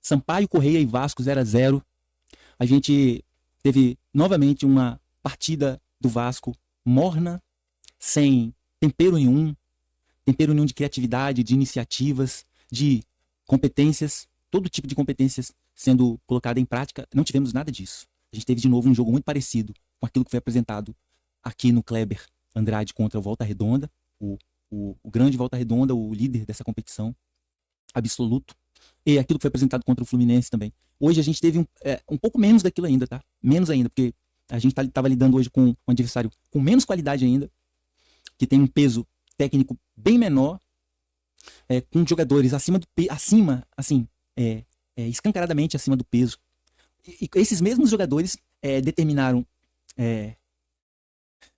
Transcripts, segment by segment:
Sampaio Corrêa e Vasco 0-0. A gente teve novamente uma partida do Vasco morna, sem tempero nenhum de criatividade, de iniciativas, de competências, todo tipo de competências sendo colocada em prática. Não tivemos nada disso. A gente teve de novo um jogo muito parecido com aquilo que foi apresentado aqui no Kleber Andrade contra o Volta Redonda, o grande Volta Redonda, o líder dessa competição absoluto, e aquilo que foi apresentado contra o Fluminense também. Hoje a gente teve um pouco menos daquilo ainda, tá? Menos ainda, porque a gente estava lidando hoje com um adversário com menos qualidade ainda, que tem um peso técnico bem menor, com jogadores escancaradamente acima do peso. E esses mesmos jogadores determinaram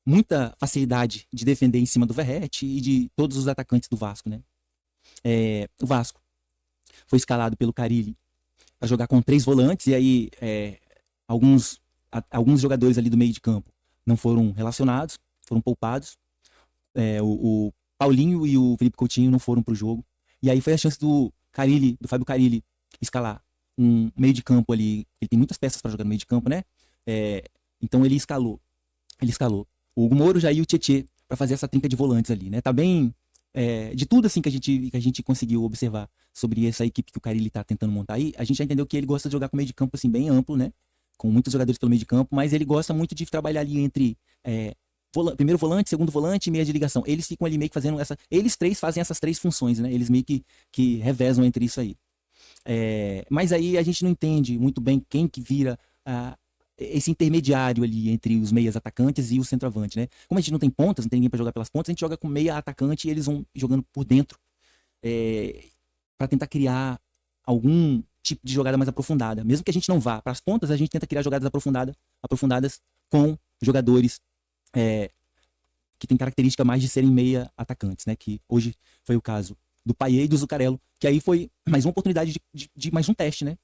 muita facilidade de defender em cima do Verratti e de todos os atacantes do Vasco, né? O Vasco foi escalado pelo Carille para jogar com 3 volantes, e aí alguns jogadores ali do meio de campo não foram relacionados, foram poupados. O Paulinho e o Felipe Coutinho não foram pro jogo. E aí foi a chance do Fábio Carille, escalar um meio de campo ali. Ele tem muitas peças para jogar no meio de campo, né? Então ele escalou o Hugo Moura, o Jair e o Tietê para fazer essa trinca de volantes ali, né? Tá bem de tudo assim que a gente conseguiu observar sobre essa equipe que o Carille tá tentando montar aí. A gente já entendeu que ele gosta de jogar com meio de campo assim bem amplo, né? Com muitos jogadores pelo meio de campo, mas ele gosta muito de trabalhar ali entre primeiro volante, segundo volante e meia de ligação. Eles ficam ali meio que fazendo eles três fazem essas 3 funções, né? Eles meio que revezam entre isso aí. Mas aí a gente não entende muito bem quem que vira esse intermediário ali entre os meias atacantes e o centroavante, né? Como a gente não tem pontas, não tem ninguém para jogar pelas pontas, a gente joga com meia atacante e eles vão jogando por dentro para tentar criar algum tipo de jogada mais aprofundada. Mesmo que a gente não vá para as pontas, a gente tenta criar jogadas aprofundadas com jogadores que tem característica mais de serem meia atacantes, né? Que hoje foi o caso do Payet e do Zuccarello, que aí foi mais uma oportunidade de mais um teste, né?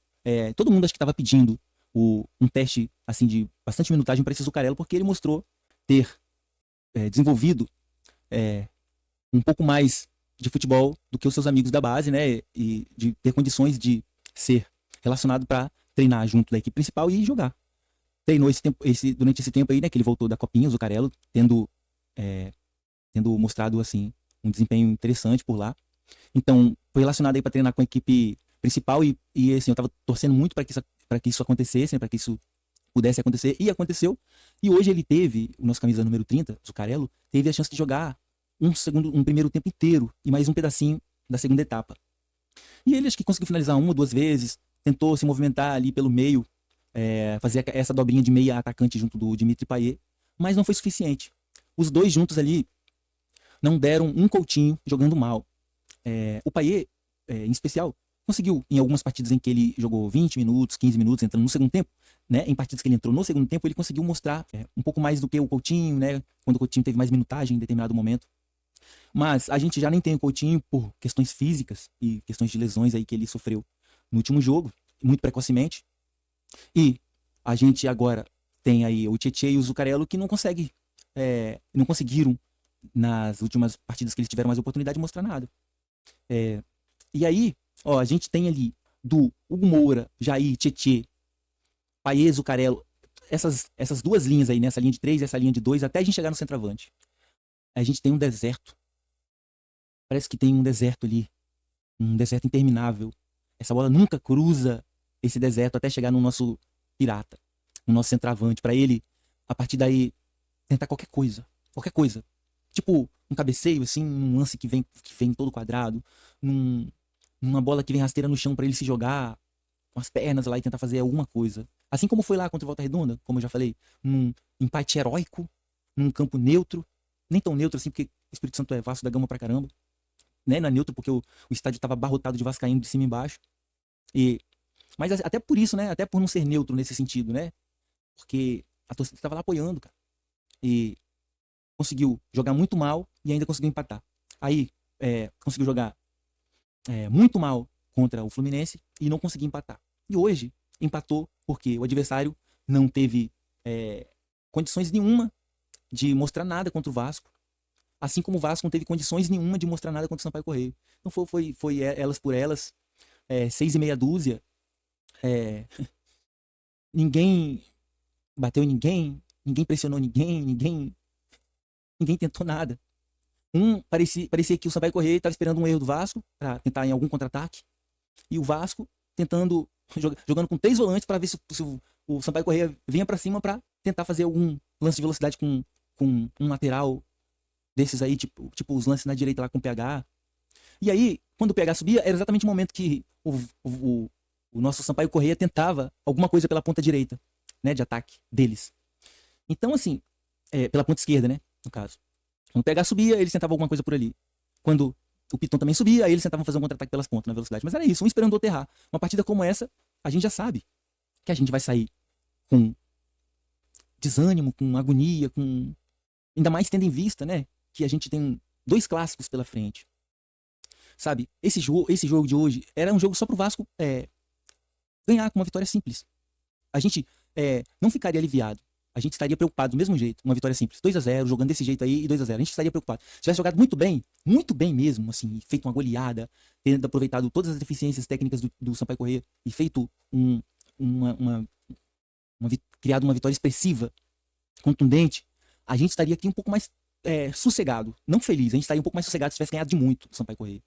Todo mundo acho que estava pedindo um teste assim de bastante minutagem para esse Zuccarello, porque ele mostrou ter desenvolvido um pouco mais de futebol do que os seus amigos da base, né? E de ter condições de ser relacionado para treinar junto da equipe principal e jogar. Treinou durante esse tempo aí, né? Que ele voltou da Copinha, o Zuccarello, tendo mostrado assim um desempenho interessante por lá. Então, foi relacionado aí para treinar com a equipe principal e assim, eu tava torcendo muito para que isso acontecesse, né, para que isso pudesse acontecer, e aconteceu. E hoje o nosso camisa número 30, Zuccarello, teve a chance de jogar um primeiro tempo inteiro e mais um pedacinho da segunda etapa. E ele acho que conseguiu finalizar 1 ou 2 vezes, tentou se movimentar ali pelo meio, fazer essa dobrinha de meia atacante junto do Dimitri Payet, mas não foi suficiente. Os dois juntos ali não deram um Coutinho jogando mal. O Payet, em especial, conseguiu, em algumas partidas em que ele jogou 20 minutos, 15 minutos, entrando no segundo tempo, né? Em partidas que ele entrou no segundo tempo, ele conseguiu mostrar um pouco mais do que o Coutinho, né? Quando o Coutinho teve mais minutagem em determinado momento. Mas a gente já nem tem o Coutinho por questões físicas e questões de lesões aí que ele sofreu no último jogo, muito precocemente. E a gente agora tem aí o Tietê e o Zuccarello que não conseguiram, nas últimas partidas que eles tiveram mais oportunidade, de mostrar nada. E aí, a gente tem ali do Hugo Moura, Jair, Tietê, Payet, Zuccarello, essas 2 linhas aí, nessa linha de 3 e essa linha de 2, até a gente chegar no centroavante. A gente tem um deserto. Parece que tem um deserto ali, um deserto interminável. Essa bola nunca cruza esse deserto até chegar no nosso pirata, no nosso centroavante, para ele, a partir daí, tentar qualquer coisa. Tipo, um cabeceio, assim, um lance que vem todo quadrado, numa bola que vem rasteira no chão para ele se jogar com as pernas lá e tentar fazer alguma coisa. Assim como foi lá contra o Volta Redonda, como eu já falei, num empate heróico, num campo neutro, nem tão neutro assim, porque o Espírito Santo é Vasco da Gama pra caramba, né? Não é neutro porque o estádio tava abarrotado de vascaíno de cima e embaixo. Mas até por isso, né? Até por não ser neutro nesse sentido, né? Porque a torcida estava lá apoiando, cara. E conseguiu jogar muito mal e ainda conseguiu empatar. Aí, conseguiu jogar muito mal contra o Fluminense e não conseguiu empatar. E hoje, empatou porque o adversário não teve condições nenhuma de mostrar nada contra o Vasco. Assim como o Vasco não teve condições nenhuma de mostrar nada contra o Sampaio Corrêa. Então foi elas por elas, 6 e meia dúzia, É, ninguém bateu em ninguém, ninguém pressionou ninguém, ninguém tentou nada. Parecia que o Sampaio Corrêa estava esperando um erro do Vasco para tentar em algum contra-ataque. E o Vasco tentando, jogando com 3 volantes para ver se o Sampaio Corrêa vinha para cima para tentar fazer algum lance de velocidade com um lateral desses aí, tipo os lances na direita lá com o PH. E aí, quando o PH subia, era exatamente o momento que o nosso Sampaio Corrêa tentava alguma coisa pela ponta direita, né, de ataque deles. Então, assim, pela ponta esquerda, né, no caso. Quando o PH subia, eles tentavam alguma coisa por ali. Quando o Piton também subia, aí eles tentavam fazer um contra-ataque pelas pontas, na velocidade. Mas era isso, um esperando o outro errar. Uma partida como essa, a gente já sabe que a gente vai sair com desânimo, com agonia, com... Ainda mais tendo em vista, né, que a gente tem 2 clássicos pela frente. Sabe, esse jogo de hoje era um jogo só pro Vasco ganhar com uma vitória simples. A gente não ficaria aliviado. A gente estaria preocupado do mesmo jeito, uma vitória simples. 2-0, jogando desse jeito aí e 2-0. A gente estaria preocupado. Se tivesse jogado muito bem mesmo, assim, feito uma goleada, tendo aproveitado todas as deficiências técnicas do Sampaio Corrêa e feito criado uma vitória expressiva, contundente, a gente estaria aqui um pouco mais sossegado. Não feliz, a gente estaria um pouco mais sossegado se tivesse ganhado de muito o Sampaio Corrêa.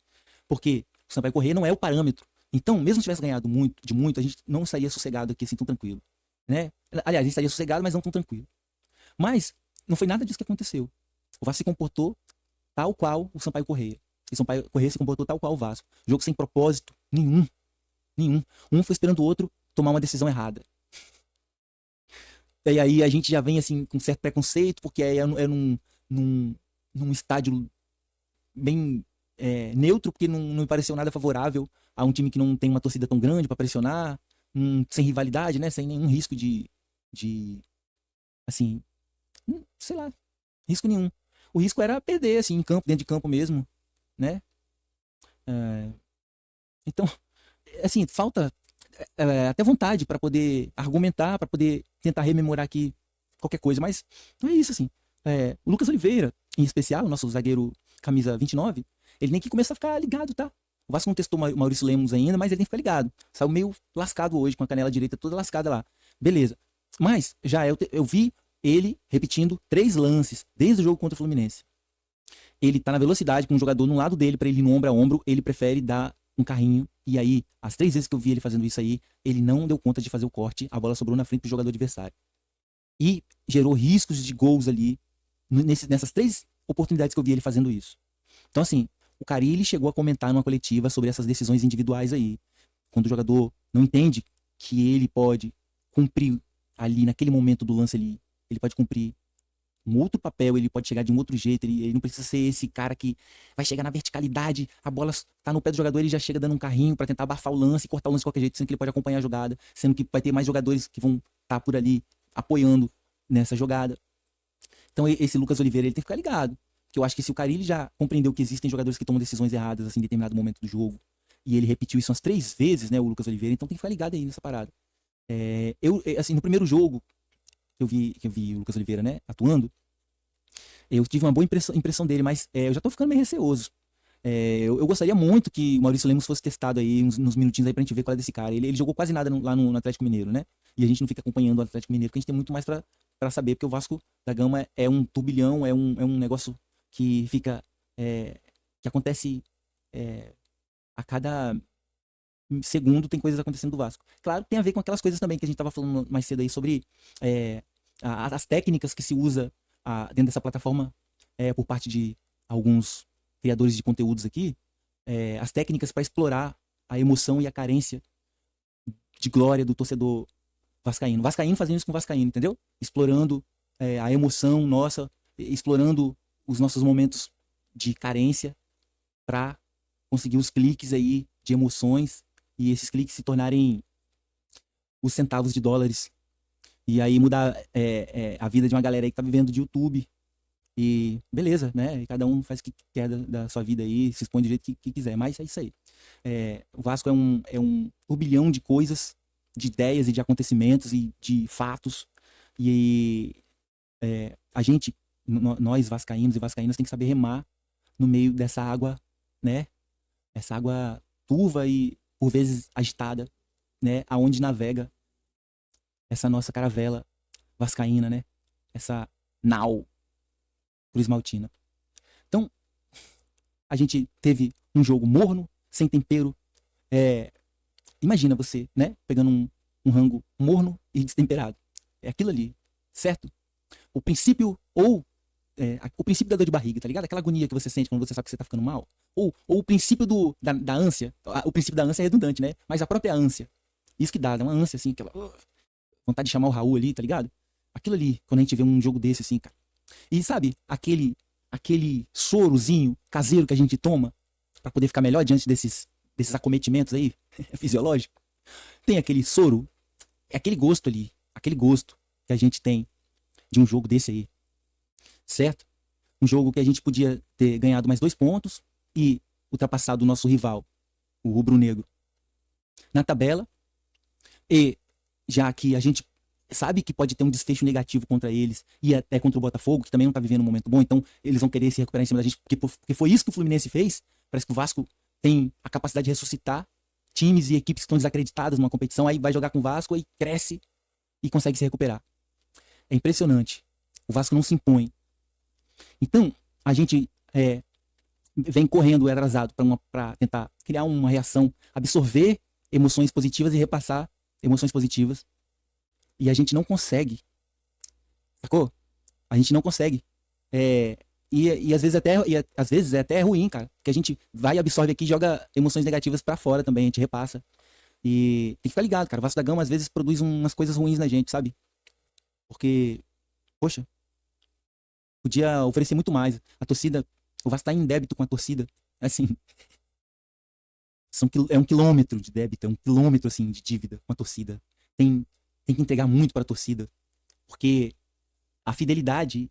Porque o Sampaio Corrêa não é o parâmetro. Então, mesmo se tivesse ganhado de muito, a gente não estaria sossegado aqui assim tão tranquilo. Né? Aliás, a gente estaria sossegado, mas não tão tranquilo. Mas não foi nada disso que aconteceu. O Vasco se comportou tal qual o Sampaio Corrêa. E o Sampaio Corrêa se comportou tal qual o Vasco. Jogo sem propósito nenhum. Um foi esperando o outro tomar uma decisão errada. E aí a gente já vem assim com certo preconceito, porque é num estádio bem neutro, porque não me pareceu nada favorável a um time que não tem uma torcida tão grande para pressionar, sem rivalidade, né? Sem nenhum risco de assim, sei lá, risco nenhum. O risco era perder, assim, em campo, dentro de campo mesmo, né? Então, assim, falta até vontade para poder argumentar, para poder tentar rememorar aqui qualquer coisa, mas não é isso, assim. O Lucas Oliveira, em especial, o nosso zagueiro camisa 29, ele nem que começa a ficar ligado, tá? O Vasco não testou o Maurício Lemos ainda, mas ele tem que ficar ligado. Saiu meio lascado hoje, com a canela direita toda lascada lá. Beleza. Mas já eu vi ele repetindo 3 lances desde o jogo contra o Fluminense. Ele tá na velocidade com um jogador no lado dele, para ele ir no ombro a ombro, ele prefere dar um carrinho. E aí, as 3 vezes que eu vi ele fazendo isso aí, ele não deu conta de fazer o corte, a bola sobrou na frente do jogador adversário. E gerou riscos de gols ali, nessas 3 oportunidades que eu vi ele fazendo isso. Então, assim, o Carille chegou a comentar numa coletiva sobre essas decisões individuais aí. Quando o jogador não entende que ele pode cumprir ali, naquele momento do lance ali, ele pode cumprir um outro papel, ele pode chegar de um outro jeito, ele não precisa ser esse cara que vai chegar na verticalidade, a bola tá no pé do jogador, ele já chega dando um carrinho para tentar abafar o lance e cortar o lance de qualquer jeito, sendo que ele pode acompanhar a jogada, sendo que vai ter mais jogadores que vão estar por ali apoiando nessa jogada. Então esse Lucas Oliveira, ele tem que ficar ligado. Que eu acho que se o Carille já compreendeu que existem jogadores que tomam decisões erradas assim, em determinado momento do jogo, e ele repetiu isso umas 3 vezes, né, o Lucas Oliveira, então tem que ficar ligado aí nessa parada. Assim, no primeiro jogo que eu vi o Lucas Oliveira, né, atuando, eu tive uma boa impressão dele, mas eu já tô ficando meio receoso. Eu gostaria muito que o Maurício Lemos fosse testado aí uns minutinhos aí pra gente ver qual é desse cara. Ele jogou quase nada lá no Atlético Mineiro, né? E a gente não fica acompanhando o Atlético Mineiro, porque a gente tem muito mais pra saber, porque o Vasco da Gama é um turbilhão, é um negócio que fica... que acontece a cada segundo tem coisas acontecendo do Vasco. Claro, tem a ver com aquelas coisas também que a gente tava falando mais cedo aí sobre as técnicas que se usa dentro dessa plataforma por parte de alguns criadores de conteúdos aqui, as técnicas para explorar a emoção e a carência de glória do torcedor vascaíno. Vascaíno fazendo isso com vascaíno, entendeu? Explorando a emoção nossa, explorando os nossos momentos de carência para conseguir os cliques aí de emoções e esses cliques se tornarem os centavos de dólares. E aí mudar a vida de uma galera aí que tá vivendo de YouTube. E beleza, né? E cada um faz o que quer da sua vida aí, se expõe do jeito que quiser. Mas é isso aí. O Vasco é um turbilhão de coisas, de ideias e de acontecimentos e de fatos. E a gente, nós vascaínos e vascaínas, tem que saber remar no meio dessa água, né? Essa água turva e por vezes agitada né, aonde navega essa nossa caravela vascaína, né? Essa nau Cruz Maltina. Então, a gente teve um jogo morno, sem tempero. Imagina você, né? Pegando um rango morno e destemperado. É aquilo ali, certo? O princípio, o princípio da dor de barriga, tá ligado? Aquela agonia que você sente quando você sabe que você tá ficando mal. Ou o princípio da ânsia. O princípio da ânsia é redundante, né? Mas a própria ânsia. Isso que dá uma ânsia, assim, aquela vontade de chamar o Raul ali, tá ligado? Aquilo ali, quando a gente vê um jogo desse, assim, cara. E sabe, aquele sorozinho caseiro que a gente toma pra poder ficar melhor diante desses acometimentos aí, fisiológicos. Tem aquele soro, é aquele gosto ali, aquele gosto que a gente tem de um jogo desse aí, certo? Um jogo que a gente podia ter ganhado mais 2 pontos e ultrapassado o nosso rival, o rubro-negro, na tabela. E já que a gente sabe que pode ter um desfecho negativo contra eles e até contra o Botafogo, que também não tá vivendo um momento bom, então eles vão querer se recuperar em cima da gente, porque foi isso que o Fluminense fez. Parece que o Vasco tem a capacidade de ressuscitar times e equipes que estão desacreditadas numa competição, aí vai jogar com o Vasco, aí cresce e consegue se recuperar. É impressionante. O Vasco não se impõe. Então, a gente vem correndo atrasado para tentar criar uma reação, absorver emoções positivas e repassar emoções positivas. E a gente não consegue. Sacou? A gente não consegue. E às vezes é até ruim, cara. Porque a gente vai, absorve aqui e joga emoções negativas pra fora também. A gente repassa. E tem que ficar ligado, cara. O Vasco da Gama às vezes produz umas coisas ruins na gente, sabe? Porque, poxa, podia oferecer muito mais. A torcida, o Vasco tá em débito com a torcida. Assim, é 1 quilômetro de débito, é 1 quilômetro, assim, de dívida com a torcida. Tem que entregar muito pra torcida. Porque a fidelidade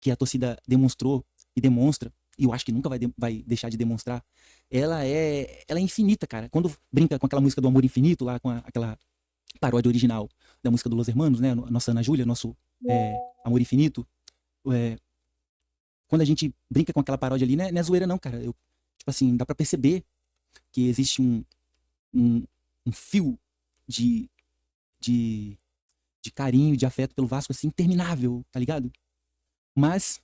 que a torcida demonstrou e demonstra, e eu acho que nunca vai deixar de demonstrar, ela é infinita, cara. Quando brinca com aquela música do Amor Infinito, lá com aquela paródia original da música do Los Hermanos, né? Nossa Ana Júlia, nosso Amor Infinito. Quando a gente brinca com aquela paródia ali, não é zoeira não, cara. Tipo assim, dá pra perceber que existe um fio de carinho, de afeto pelo Vasco, assim, interminável, tá ligado? Mas,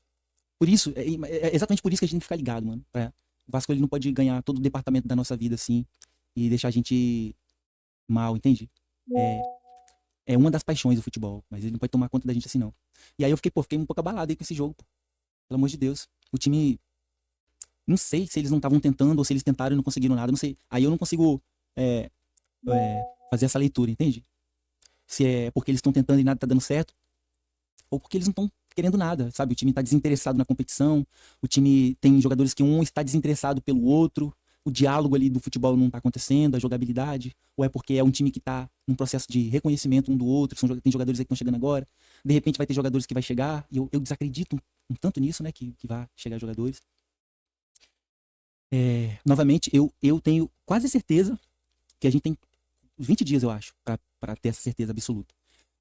por isso, é exatamente por isso que a gente tem que ficar ligado, mano. O Vasco, ele não pode ganhar todo o departamento da nossa vida, assim, e deixar a gente mal, entende? É uma das paixões do futebol, mas ele não pode tomar conta da gente assim, não. E aí eu fiquei um pouco abalado aí com esse jogo, pô. Pelo amor de Deus. O time, não sei se eles não estavam tentando, ou se eles tentaram e não conseguiram nada, não sei. Aí eu não consigo fazer essa leitura, entende? Se é porque eles estão tentando e nada tá dando certo, ou porque eles não estão querendo nada, sabe? O time tá desinteressado na competição, o time tem jogadores que um está desinteressado pelo outro, o diálogo ali do futebol não tá acontecendo, a jogabilidade, ou é porque é um time que tá num processo de reconhecimento um do outro, tem jogadores aí que estão chegando agora, de repente vai ter jogadores que vai chegar, e eu desacredito um tanto nisso, né, que vai chegar jogadores. Novamente, eu tenho quase certeza que a gente tem 20 dias, eu acho, pra ter essa certeza absoluta.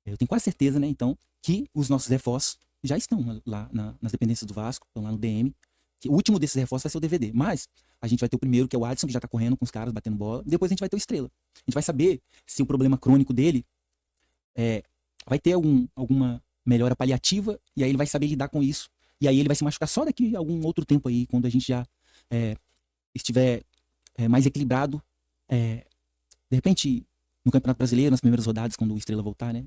Eu tenho quase certeza, né, então, que os nossos reforços já estão lá nas dependências do Vasco, estão lá no DM. Que o último desses reforços vai ser o DVD. Mas a gente vai ter o primeiro, que é o Adson, que já tá correndo com os caras, batendo bola. Depois a gente vai ter o Estrela. A gente vai saber se o problema crônico dele vai ter alguma melhora paliativa, e aí ele vai saber lidar com isso. E aí ele vai se machucar só daqui a algum outro tempo aí, quando a gente já estiver mais equilibrado. De repente, no Campeonato Brasileiro, nas primeiras rodadas, quando o Estrela voltar, né?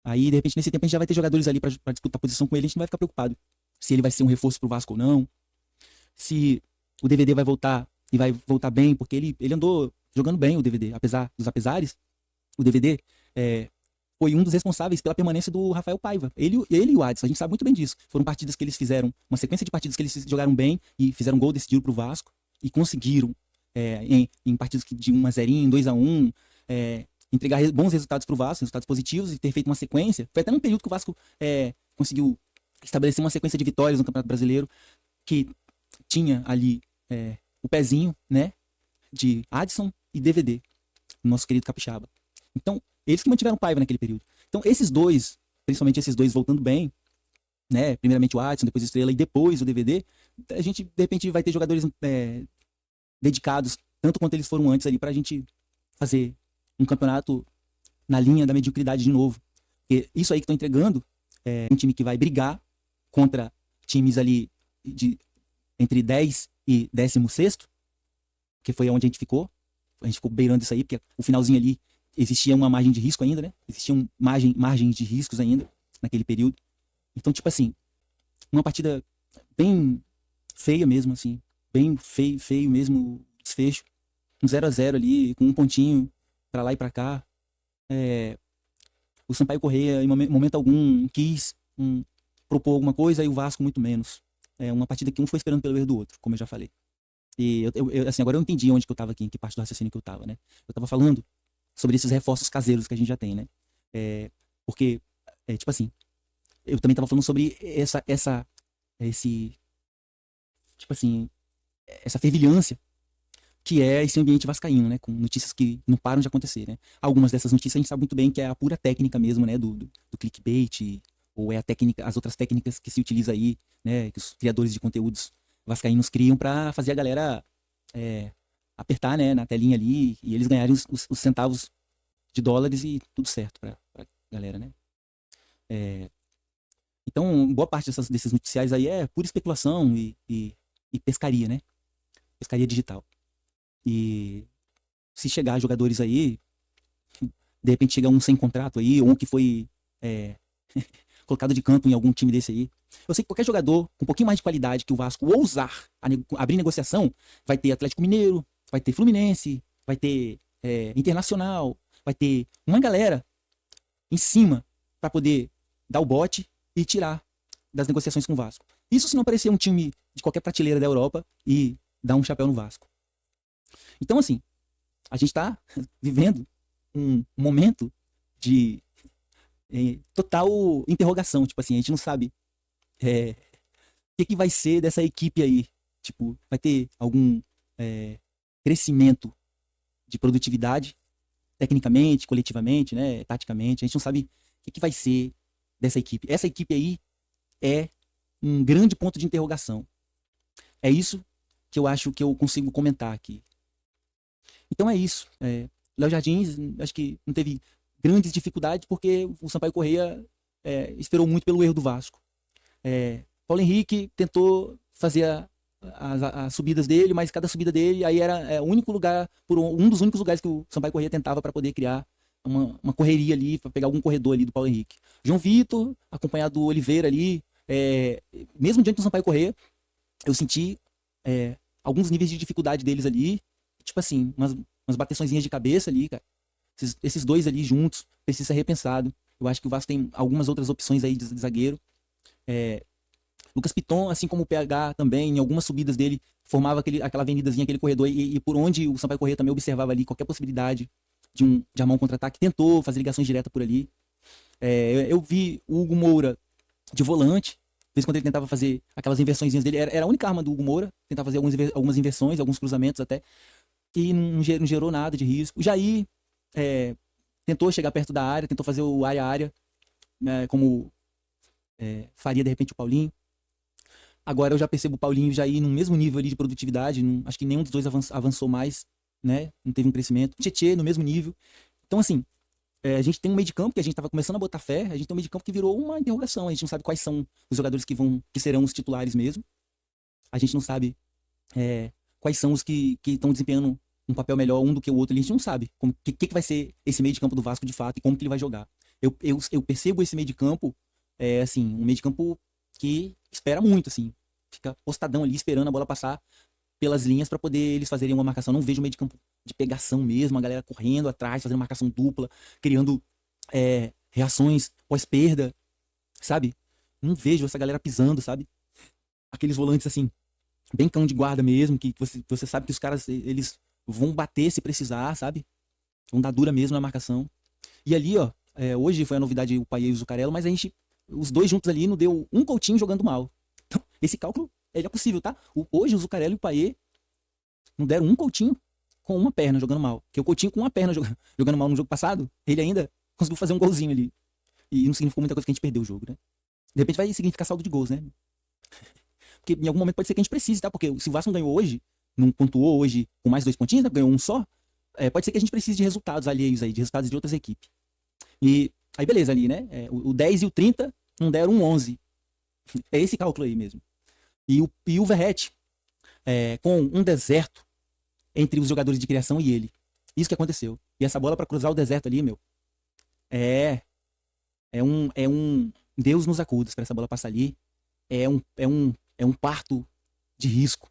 Aí, de repente, nesse tempo a gente já vai ter jogadores ali pra disputar a posição com ele, a gente não vai ficar preocupado se ele vai ser um reforço pro Vasco ou não, se o DVD vai voltar e vai voltar bem, porque ele andou jogando bem, o DVD, apesar dos apesares. O DVD foi um dos responsáveis pela permanência do Rafael Paiva. Ele e o Adson, a gente sabe muito bem disso. Foram partidas que eles fizeram, uma sequência de partidas que eles jogaram bem e fizeram um gol decidido pro Vasco e conseguiram, em partidas de 1-0, 2-1, entregar bons resultados pro Vasco, resultados positivos, e ter feito uma sequência. Foi até num período que o Vasco conseguiu estabelecer uma sequência de vitórias no Campeonato Brasileiro, que tinha ali o pezinho, né, de Adson e DVD, nosso querido Capixaba. Então, eles que mantiveram Paiva naquele período. Então, esses dois, principalmente esses dois voltando bem, né, primeiramente o Adson, depois o Estrela e depois o DVD, a gente, de repente, vai ter jogadores dedicados, tanto quanto eles foram antes ali, pra gente fazer um campeonato na linha da mediocridade de novo. Porque isso aí que estão entregando é um time que vai brigar contra times ali entre 10 e 16º, que foi onde a gente ficou. A gente ficou beirando isso aí, porque o finalzinho ali existia uma margem de risco ainda, né? Existiam margens de riscos ainda naquele período. Então, tipo assim, uma partida bem feia mesmo, assim. Bem feio mesmo o desfecho. Um 0-0 ali, com um pontinho pra lá e pra cá. O Sampaio Corrêa, em momento algum, quis propor alguma coisa e o Vasco muito menos. É uma partida que um foi esperando pelo erro do outro, como eu já falei. E assim, agora eu entendi onde que eu tava aqui, em que parte do raciocínio que eu tava, né? Eu tava falando sobre esses reforços caseiros que a gente já tem, né? Porque, tipo assim, eu também tava falando sobre tipo assim, essa fervilhância que é esse ambiente vascaíno, né? Com notícias que não param de acontecer, né? Algumas dessas notícias a gente sabe muito bem que é a pura técnica mesmo, né? Do clickbait, ou é as outras técnicas que se utiliza aí, né? Que os criadores de conteúdos vascaínos criam para fazer a galera apertar, né? Na telinha ali e eles ganharem os centavos de dólares e tudo certo pra galera, né? Então, boa parte desses noticiários aí é pura especulação e pescaria, né? Pescaria digital. E se chegar jogadores aí, de repente chega um sem contrato aí, ou um que foi colocado de canto em algum time desse aí. Eu sei que qualquer jogador com um pouquinho mais de qualidade que o Vasco ousar abrir negociação, vai ter Atlético Mineiro, vai ter Fluminense, vai ter Internacional, vai ter uma galera em cima para poder dar o bote e tirar das negociações com o Vasco. Isso se não aparecer um time de qualquer prateleira da Europa e dar um chapéu no Vasco. Então, assim, a gente está vivendo um momento de total interrogação. Tipo assim, a gente não sabe o que vai ser dessa equipe aí. Tipo, vai ter algum crescimento de produtividade, tecnicamente, coletivamente, né, taticamente. A gente não sabe o que vai ser dessa equipe. Essa equipe aí é um grande ponto de interrogação. É isso que eu acho que eu consigo comentar aqui. Então é isso. Léo Jardins, acho que não teve grandes dificuldades porque o Sampaio Corrêa esperou muito pelo erro do Vasco. Paulo Henrique tentou fazer as subidas dele, mas cada subida dele aí era o único lugar, um dos únicos lugares que o Sampaio Corrêa tentava para poder criar uma correria ali, para pegar algum corredor ali do Paulo Henrique. João Vitor, acompanhado do Oliveira ali, mesmo diante do Sampaio Corrêa, eu senti alguns níveis de dificuldade deles ali, tipo assim, umas bateçõezinhas de cabeça ali, cara. Esses dois ali juntos, precisa ser repensado. Eu acho que o Vasco tem algumas outras opções aí de zagueiro. Lucas Piton, assim como o PH também, em algumas subidas dele, formava aquela avenidazinha, aquele corredor, e por onde o Sampaio Corrêa também observava ali qualquer possibilidade de armar um contra-ataque, tentou fazer ligações diretas por ali. Eu vi o Hugo Moura de volante, de vez em quando ele tentava fazer aquelas inversõezinhas dele, era a única arma do Hugo Moura, tentava fazer algumas inversões, alguns cruzamentos até, e não gerou nada de risco. O Jair tentou chegar perto da área, tentou fazer o área-área, como faria de repente o Paulinho. Agora eu já percebo o Paulinho já ir no mesmo nível ali de produtividade, acho que nenhum dos dois avançou mais, né? Não teve um crescimento. Tietê no mesmo nível. Então assim, a gente tem um meio de campo que a gente estava começando a botar fé, a gente tem um meio de campo que virou uma interrogação, a gente não sabe quais são os jogadores que serão os titulares mesmo. A gente não sabe quais são os que estão desempenhando um papel melhor um do que o outro, a gente não sabe o que vai ser esse meio de campo do Vasco de fato e como que ele vai jogar. Eu percebo esse meio de campo, assim, um meio de campo que espera muito, assim, fica postadão ali esperando a bola passar pelas linhas para poder eles fazerem uma marcação. Não vejo meio de campo de pegação mesmo, a galera correndo atrás, fazendo marcação dupla, criando reações pós-perda, sabe? Não vejo essa galera pisando, sabe? Aqueles volantes assim, bem cão de guarda mesmo, que você sabe que os caras, eles vão bater se precisar, sabe? Vão dar dura mesmo na marcação. E ali, ó, hoje foi a novidade o Payet e o Zuccarello, mas os dois juntos ali não deu um Coutinho jogando mal. Então, esse cálculo ele é possível, tá? Hoje o Zuccarello e o Payet não deram um Coutinho com uma perna jogando mal. Porque o Coutinho com uma perna jogando mal no jogo passado, ele ainda conseguiu fazer um golzinho ali. E não significou muita coisa que a gente perdeu o jogo, né? De repente vai significar saldo de gols, né? Porque em algum momento pode ser que a gente precise, tá? Porque se o Vasco não ganhou hoje, não pontuou hoje com mais 2 pontinhos, né? Ganhou um só. pode ser que a gente precise de resultados alheios aí, de resultados de outras equipes. E aí beleza ali, né? O 10 e o 30 não deram um 11. É esse cálculo aí mesmo. E o Verratti, com um deserto entre os jogadores de criação e ele. Isso que aconteceu. E essa bola para cruzar o deserto ali, meu, é um Deus nos acuda para essa bola passar ali. É um parto de risco.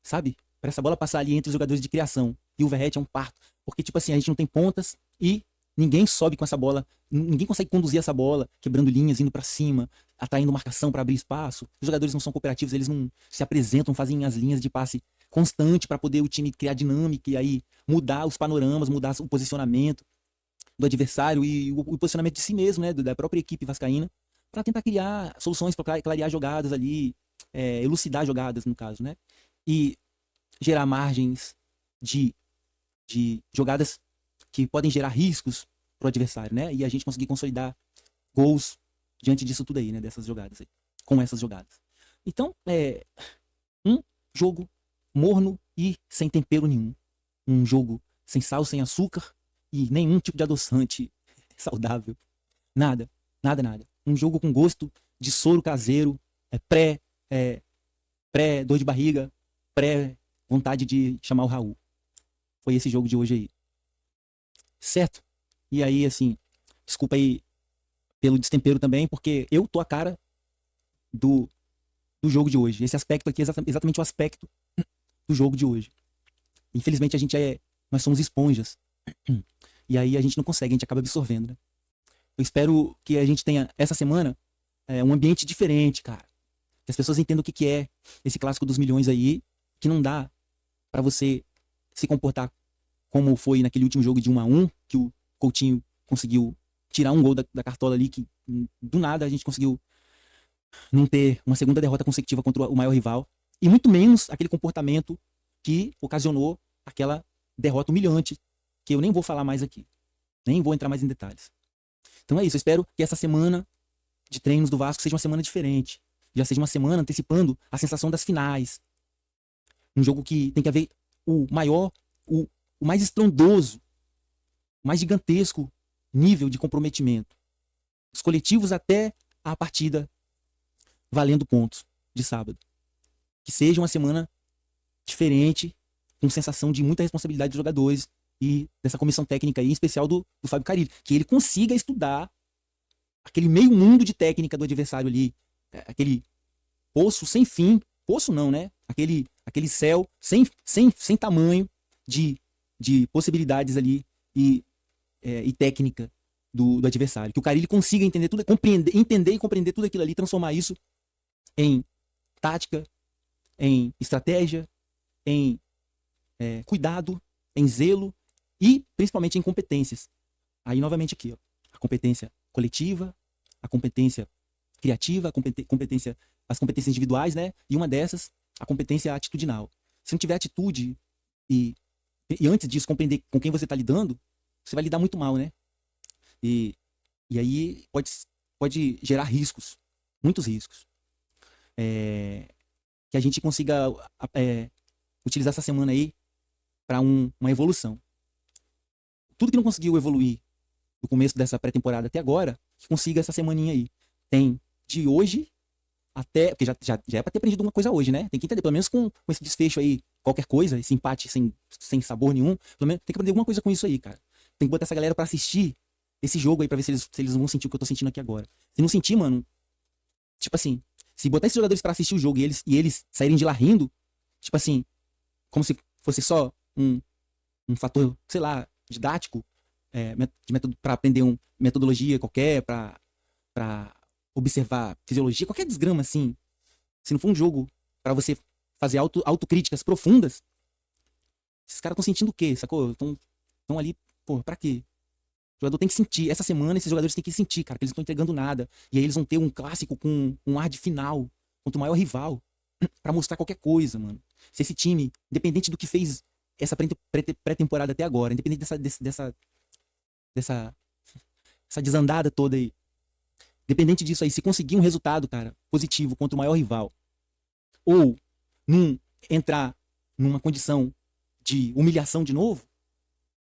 Sabe? Para essa bola passar ali entre os jogadores de criação e o Verratti é um parto. Porque, tipo assim, a gente não tem pontas e ninguém sobe com essa bola, ninguém consegue conduzir essa bola, quebrando linhas, indo para cima, atraindo marcação para abrir espaço. Os jogadores não são cooperativos, eles não se apresentam, fazem as linhas de passe constante para poder o time criar dinâmica e aí mudar os panoramas, mudar o posicionamento do adversário e o posicionamento de si mesmo, né, da própria equipe vascaína, para tentar criar soluções, para clarear jogadas ali, elucidar jogadas, no caso, né? E gerar margens de jogadas que podem gerar riscos pro adversário, né? E a gente conseguir consolidar gols diante disso tudo aí, né? Dessas jogadas aí, com essas jogadas. Então, um jogo morno e sem tempero nenhum. Um jogo sem sal, sem açúcar e nenhum tipo de adoçante saudável. Nada, nada, nada. Um jogo com gosto de soro caseiro, pré-dor de barriga, pré-vontade de chamar o Raul. Foi esse jogo de hoje aí. Certo? E aí, assim, desculpa aí pelo destempero também, porque eu tô a cara do jogo de hoje. Esse aspecto aqui é exatamente o aspecto do jogo de hoje. Infelizmente, nós somos esponjas. E aí a gente não consegue, a gente acaba absorvendo, né? Eu espero que a gente tenha, essa semana, um ambiente diferente, cara. Que as pessoas entendam o que é esse clássico dos milhões aí, que não dá pra você se comportar como foi naquele último jogo de 1-1, que o Coutinho conseguiu tirar um gol da cartola ali, que do nada a gente conseguiu não ter uma segunda derrota consecutiva contra o maior rival, e muito menos aquele comportamento que ocasionou aquela derrota humilhante, que eu nem vou falar mais aqui, nem vou entrar mais em detalhes. Então é isso, eu espero que essa semana de treinos do Vasco seja uma semana diferente, já seja uma semana antecipando a sensação das finais, um jogo que tem que haver o mais estrondoso, o mais gigantesco nível de comprometimento. Os coletivos até a partida valendo pontos de sábado. Que seja uma semana diferente, com sensação de muita responsabilidade dos jogadores e dessa comissão técnica aí, em especial do Fábio Carille. Que ele consiga estudar aquele meio mundo de técnica do adversário ali, aquele poço sem fim, poço não, né? Aquele céu sem tamanho de possibilidades ali e técnica do adversário. Que o Carille consiga entender entender e compreender tudo aquilo ali, transformar isso em tática, em estratégia, em cuidado, em zelo e principalmente em competências. Aí novamente aqui, ó, a competência coletiva, a competência criativa, as competências individuais, né? E uma dessas, a competência atitudinal. Se não tiver atitude e antes disso compreender com quem você está lidando, você vai lidar muito mal, né? E aí pode gerar riscos, muitos riscos. Que a gente consiga utilizar essa semana aí para uma evolução. Tudo que não conseguiu evoluir do começo dessa pré-temporada até agora, que consiga essa semaninha aí. Tem de hoje até... Porque já é para ter aprendido uma coisa hoje, né? Tem que entender, pelo menos com esse desfecho aí, qualquer coisa, esse empate sem sabor nenhum, pelo menos tem que aprender alguma coisa com isso aí, cara. Tem que botar essa galera para assistir esse jogo aí, pra ver se eles vão sentir o que eu tô sentindo aqui agora. Se não sentir, mano, tipo assim, se botar esses jogadores pra assistir o jogo e eles saírem de lá rindo, tipo assim, como se fosse só um fator, sei lá, didático, de método pra aprender uma metodologia qualquer, pra observar fisiologia, qualquer desgrama assim. Se não for um jogo pra você fazer autocríticas profundas, esses caras estão sentindo o quê, sacou? Estão ali, pô, pra quê? O jogador tem que sentir. Essa semana, esses jogadores têm que sentir, cara, que eles não estão entregando nada. E aí eles vão ter um clássico com um ar de final contra o maior rival pra mostrar qualquer coisa, mano. Se esse time, independente do que fez essa pré-temporada até agora, independente dessa desandada toda aí, independente disso aí, se conseguir um resultado, cara, positivo contra o maior rival, ou entrar numa condição de humilhação de novo,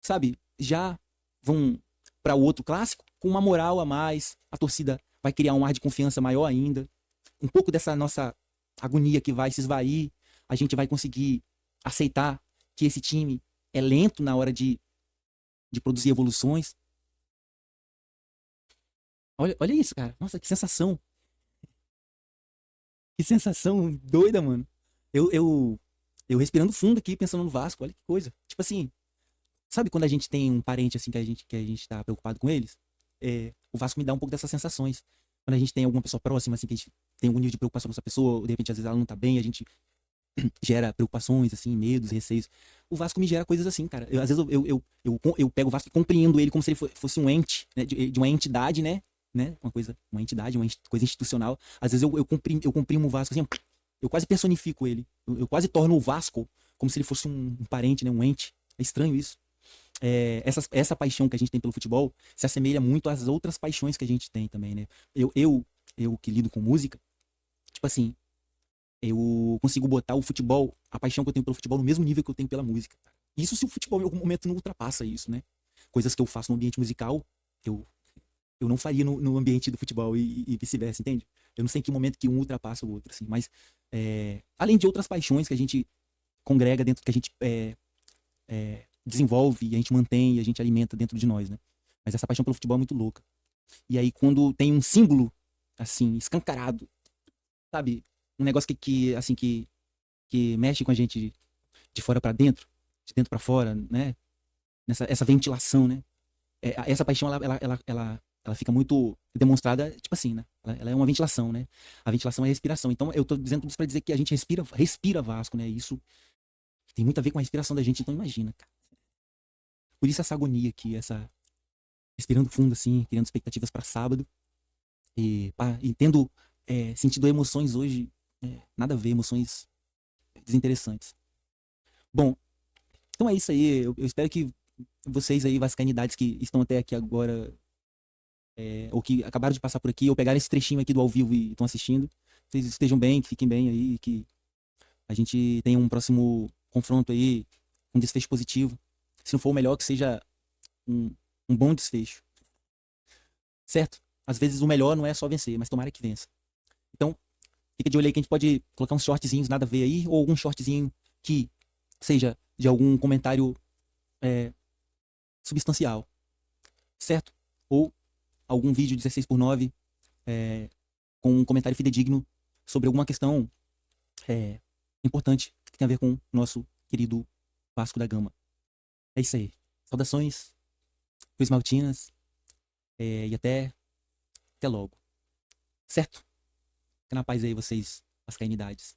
sabe? Já vão para o outro clássico com uma moral a mais, a torcida vai criar um ar de confiança maior ainda. Um pouco dessa nossa agonia que vai se esvair, a gente vai conseguir aceitar que esse time é lento na hora de produzir evoluções. Olha isso, cara. Nossa, que sensação. Que sensação doida, mano. Eu respirando fundo aqui, pensando no Vasco. Olha que coisa. Tipo assim, sabe quando a gente tem um parente assim que a gente tá preocupado com eles? O Vasco me dá um pouco dessas sensações. Quando a gente tem alguma pessoa próxima, assim, que a gente tem algum nível de preocupação com essa pessoa, de repente às vezes ela não tá bem, a gente gera preocupações, assim, medos, receios. O Vasco me gera coisas assim, cara. Às vezes eu pego o Vasco e compreendo ele como se ele fosse um ente, né? De uma entidade, né? Uma entidade, coisa institucional. Às vezes eu comprimo o Vasco assim, eu quase personifico ele. Eu quase torno o Vasco como se ele fosse um parente, né? Um ente. É estranho isso. Essa paixão que a gente tem pelo futebol se assemelha muito às outras paixões que a gente tem também, né? Eu que lido com música, tipo assim, eu consigo botar o futebol, a paixão que eu tenho pelo futebol no mesmo nível que eu tenho pela música. Isso se o futebol em algum momento não ultrapassa isso, né? Coisas que eu faço no ambiente musical, eu, eu não faria no ambiente do futebol e vice-versa, entende? Eu não sei em que momento que um ultrapassa o outro, assim, mas além de outras paixões que a gente congrega dentro, que a gente desenvolve, e a gente mantém, e a gente alimenta dentro de nós, né? Mas essa paixão pelo futebol é muito louca. E aí quando tem um símbolo, assim, escancarado, sabe? Um negócio assim, que mexe com a gente de fora pra dentro, de dentro pra fora, né? Essa ventilação, né? Essa paixão, ela fica muito demonstrada, tipo assim, né? Ela é uma ventilação, né? A ventilação é a respiração. Então, eu tô dizendo tudo isso pra dizer que a gente respira Vasco, né? Isso tem muito a ver com a respiração da gente, então imagina, cara. Por isso essa agonia aqui, respirando fundo, assim, criando expectativas pra sábado. E tendo sentido emoções hoje, nada a ver, emoções desinteressantes. Bom, então é isso aí. Eu espero que vocês aí, vascainidades que estão até aqui agora, ou que acabaram de passar por aqui, ou pegaram esse trechinho aqui do ao vivo e estão assistindo, vocês estejam bem, que fiquem bem aí, que a gente tenha um próximo confronto aí, um desfecho positivo. Se não for o melhor, que seja um bom desfecho. Certo? Às vezes o melhor não é só vencer, mas tomara que vença. Então, fica de olho aí que a gente pode colocar uns shortzinhos nada a ver aí, ou algum shortzinho que seja de algum comentário substancial. Certo? Ou algum vídeo 16:9 com um comentário fidedigno sobre alguma questão importante que tem a ver com o nosso querido Vasco da Gama. É isso aí. Saudações, Cruz Maltinas, e até logo. Certo? Fica na paz aí vocês, vascainidades.